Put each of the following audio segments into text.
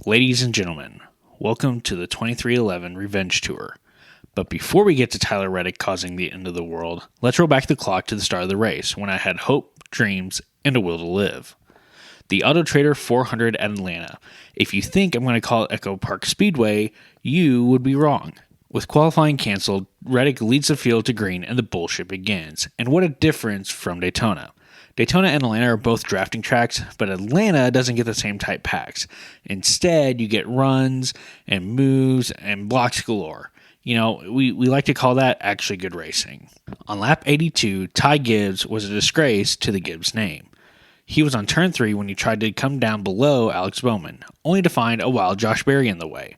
Ladies and gentlemen, welcome to the 2311 Revenge Tour. But before we get to Tyler Reddick causing the end of the world, let's roll back the clock to the start of the race when I had hope, dreams, and a will to live. The Auto Trader 400 at Atlanta. If you think I'm going to call it Echo Park Speedway, you would be wrong. With qualifying canceled, Reddick leads the field to green and the bullshit begins. And what a difference from Daytona. Daytona and Atlanta are both drafting tracks, but Atlanta doesn't get the same type packs. Instead, you get runs and moves and blocks galore. You know, we like to call that actually good racing. On lap 82, Ty Gibbs was a disgrace to the Gibbs name. He was on turn 3 when he tried to come down below Alex Bowman, only to find a wild Josh Berry in the way.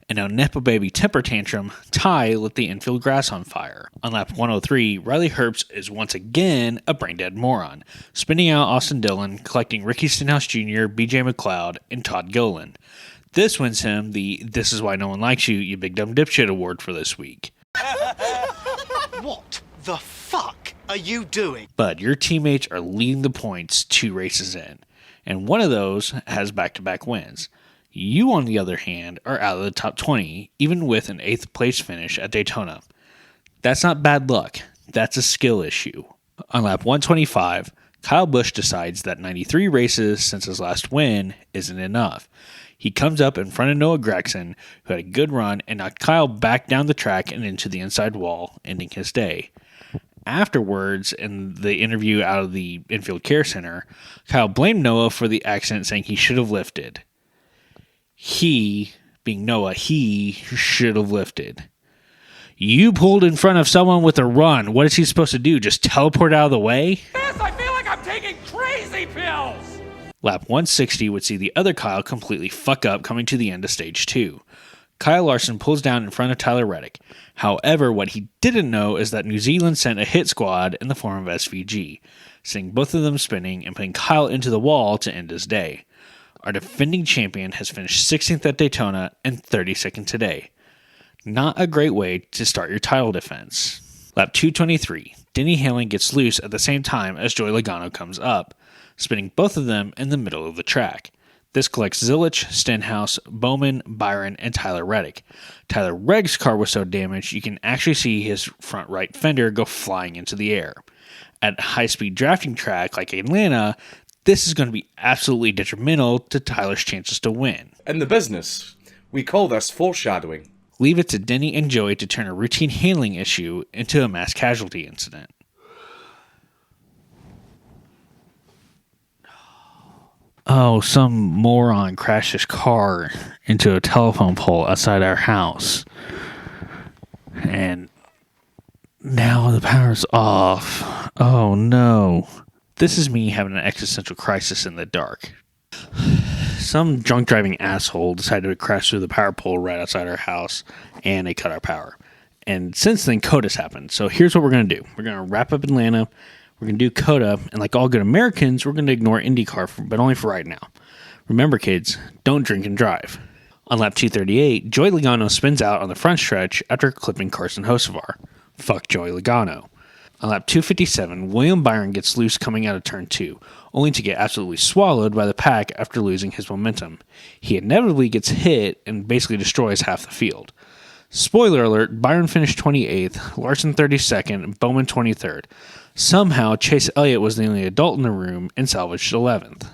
And a Nepo Baby temper tantrum, Ty lit the infield grass on fire. On lap 103, Riley Herbst is once again a brain-dead moron, spinning out Austin Dillon, collecting Ricky Stenhouse Jr., BJ McLeod, and Todd Gilliland. This wins him the This Is Why No One Likes You, You Big Dumb Dipshit award for this week. What the fuck are you doing? But your teammates are leading the points 2 races in, and one of those has back-to-back wins. You, on the other hand, are out of the top 20, even with an 8th place finish at Daytona. That's not bad luck. That's a skill issue. On lap 125, Kyle Busch decides that 93 races since his last win isn't enough. He comes up in front of Noah Gragson, who had a good run, and knocked Kyle back down the track and into the inside wall, ending his day. Afterwards, in the interview out of the infield care center, Kyle blamed Noah for the accident, saying he should have lifted. He, being Noah, he should have lifted. You pulled in front of someone with a run. What is he supposed to do? Just teleport out of the way? Yes, I feel like I'm taking crazy pills! Lap 160 would see the other Kyle completely fuck up coming to the end of stage 2. Kyle Larson pulls down in front of Tyler Reddick. However, what he didn't know is that New Zealand sent a hit squad in the form of SVG, sending both of them spinning and putting Kyle into the wall to end his day. Our defending champion has finished 16th at Daytona and 32nd today. Not a great way to start your title defense. Lap 223, Denny Hamlin gets loose at the same time as Joey Logano comes up, spinning both of them in the middle of the track. This collects Zilich, Stenhouse, Bowman, Byron, and Tyler Reddick. Tyler Regg's car was so damaged you can actually see his front right fender go flying into the air. At a high-speed drafting track like Atlanta, this is going to be absolutely detrimental to Tyler's chances to win. In the business, we call this foreshadowing. Leave it to Denny and Joey to turn a routine handling issue into a mass casualty incident. Oh, some moron crashed his car into a telephone pole outside our house. And now the power's off. Oh no. This is me having an existential crisis in the dark. Some drunk driving asshole decided to crash through the power pole right outside our house, and they cut our power. And since then, COTA's happened. So here's what we're going to do. We're going to wrap up Atlanta. We're going to do COTA. And like all good Americans, we're going to ignore IndyCar, but only for right now. Remember, kids, don't drink and drive. On lap 238, Joey Logano spins out on the front stretch after clipping Carson Hocevar. Fuck Joey Logano. On lap 257, William Byron gets loose coming out of turn 2, only to get absolutely swallowed by the pack after losing his momentum. He inevitably gets hit and basically destroys half the field. Spoiler alert, Byron finished 28th, Larson 32nd, and Bowman 23rd. Somehow, Chase Elliott was the only adult in the room and salvaged 11th.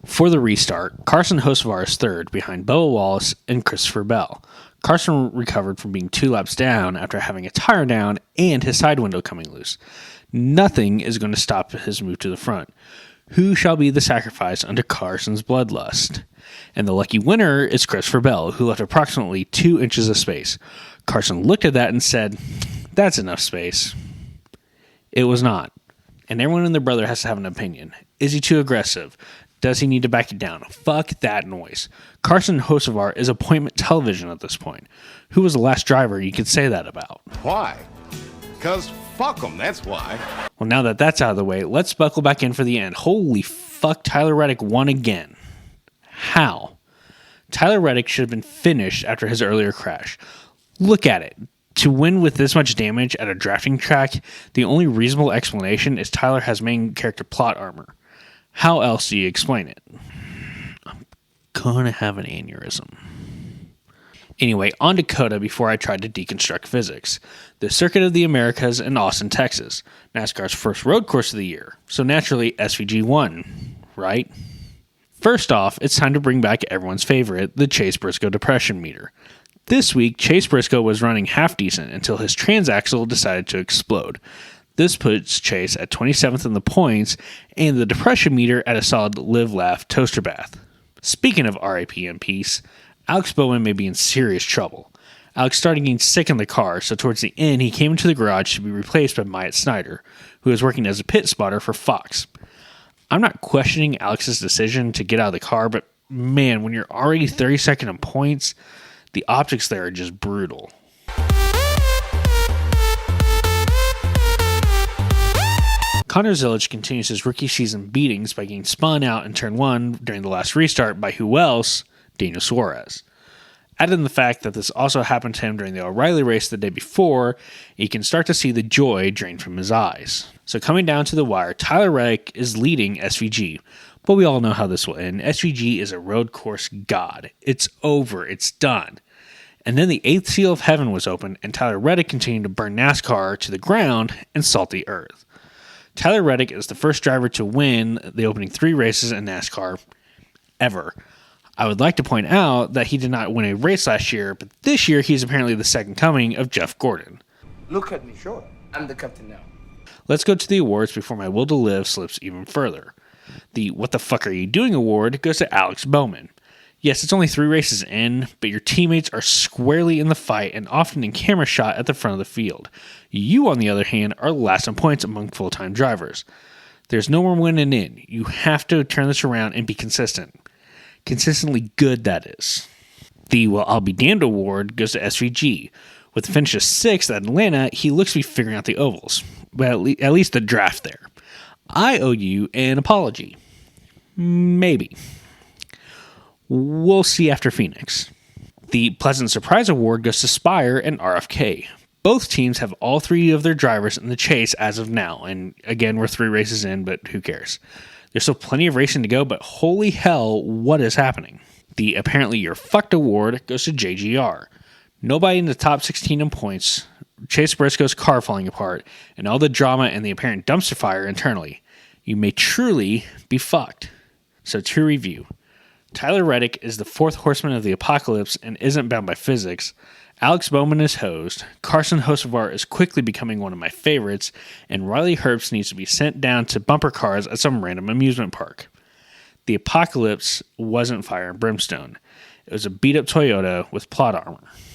For the restart, Carson Hocevar is 3rd, behind Bubba Wallace and Christopher Bell. Carson recovered from being 2 laps down after having a tire down and his side window coming loose. Nothing is going to stop his move to the front. Who shall be the sacrifice under Carson's bloodlust? And the lucky winner is Christopher Bell, who left approximately 2 inches of space. Carson looked at that and said, "That's enough space." It was not. And everyone and their brother has to have an opinion. Is he too aggressive? Does he need to back it down? Fuck that noise. Carson Hocevar is appointment television at this point. Who was the last driver you could say that about? Why? Because fuck them, that's why. Well, now that that's out of the way, let's buckle back in for the end. Holy fuck, Tyler Reddick won again. How? Tyler Reddick should have been finished after his earlier crash. Look at it. To win with this much damage at a drafting track, the only reasonable explanation is Tyler has main character plot armor. How else do you explain it? I'm gonna have an aneurysm. Anyway, on to COTA before I tried to deconstruct physics. The Circuit of the Americas in Austin, Texas. NASCAR's first road course of the year. So naturally, SVG won, right? First off, it's time to bring back everyone's favorite, the Chase Briscoe depression meter. This week, Chase Briscoe was running half decent until his transaxle decided to explode. This puts Chase at 27th in the points and the depression meter at a solid live-laugh toaster bath. Speaking of RIP in peace, Alex Bowman may be in serious trouble. Alex started getting sick in the car, so towards the end he came into the garage to be replaced by Myatt Snyder, who is working as a pit spotter for Fox. I'm not questioning Alex's decision to get out of the car, but man, when you're already 32nd in points, the optics there are just brutal. Connor Zilic continues his rookie season beatings by getting spun out in turn 1 during the last restart by who else? Daniel Suarez. Add in the fact that this also happened to him during the O'Reilly race the day before, you can start to see the joy drain from his eyes. So coming down to the wire, Tyler Reddick is leading SVG, but we all know how this will end. SVG is a road course god. It's over. It's done. And then the 8th seal of heaven was opened, and Tyler Reddick continued to burn NASCAR to the ground and salt the earth. Tyler Reddick is the first driver to win the opening 3 races in NASCAR ever. I would like to point out that he did not win a race last year, but this year he's apparently the second coming of Jeff Gordon. Look at me, sure. I'm the captain now. Let's go to the awards before my will to live slips even further. The What the Fuck Are You Doing award goes to Alex Bowman. Yes, it's only 3 races in, but your teammates are squarely in the fight and often in camera shot at the front of the field. You, on the other hand, are last in points among full-time drivers. There's no more winning in. You have to turn this around and be consistent. Consistently good, that is. The Well, I'll Be Damned award goes to SVG. With the finish of 6th at Atlanta, he looks to be figuring out the ovals. Well, at least the draft there. I owe you an apology. Maybe. We'll see after Phoenix. The Pleasant Surprise award goes to Spire and RFK. Both teams have all 3 of their drivers in the chase as of now, and again, we're 3 races in, but who cares? There's still plenty of racing to go, but holy hell, what is happening? The Apparently You're Fucked award goes to JGR. Nobody in the top 16 in points, Chase Briscoe's car falling apart, and all the drama and the apparent dumpster fire internally. You may truly be fucked. So to review, Tyler Reddick is the 4th horseman of the apocalypse and isn't bound by physics. Alex Bowman is hosed, Carson Hocevar is quickly becoming one of my favorites, and Riley Herbst needs to be sent down to bumper cars at some random amusement park. The apocalypse wasn't fire and brimstone. It was a beat-up Toyota with plot armor.